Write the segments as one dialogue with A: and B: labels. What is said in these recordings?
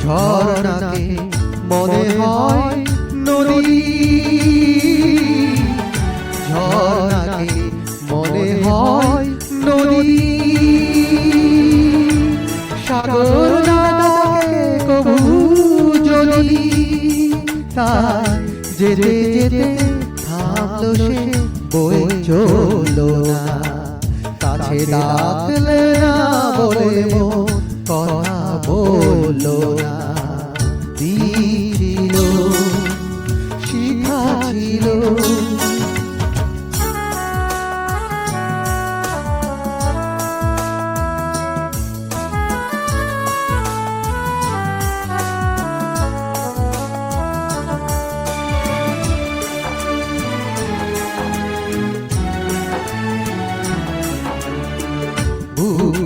A: ঝরনাকে মনে হয় নদী, ঝরনাকে মনে হয় নদী। সাগর দাদাকে কবু যদি তাই যেতে যেতে থামলো সে বয়ে চললো না। কাছে ডাকলে না বলে মন কথা বললো না। দিছিল শিখা ছিল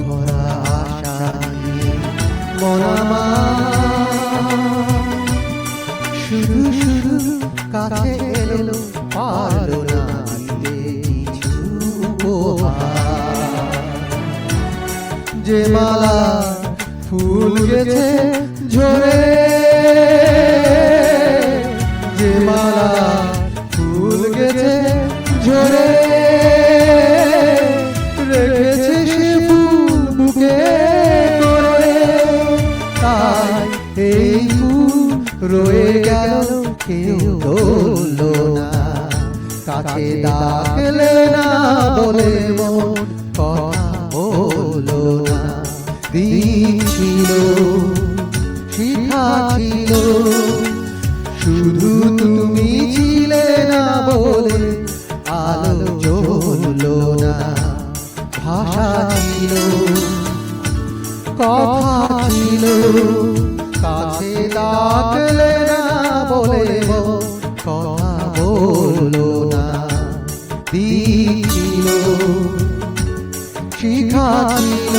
A: ভরা আশা নিয়ে মন আমার শুধু শুধু কাছে এলো, পারলো না দিতে কিছু উপহার। যে মালা ফুল গেছে ঝরে, যে মালা ফুল গেছে ঝরে, রেখেছে সে ফুল বুকে করে। তাই এই ফুল রয়ে গেল, কেউ ধরলো না। কাছে ডাকলে না বলে মন কথা বললো না। দিছিল শিখা ছিল, শুধু তুমি ছিলে না বলে আলো জ্বললো না। ভাষা ছিল কথা ছিল, কাছে ডাকলে না বলে মন কথা বললো না। দিছিল শিখা ছিল।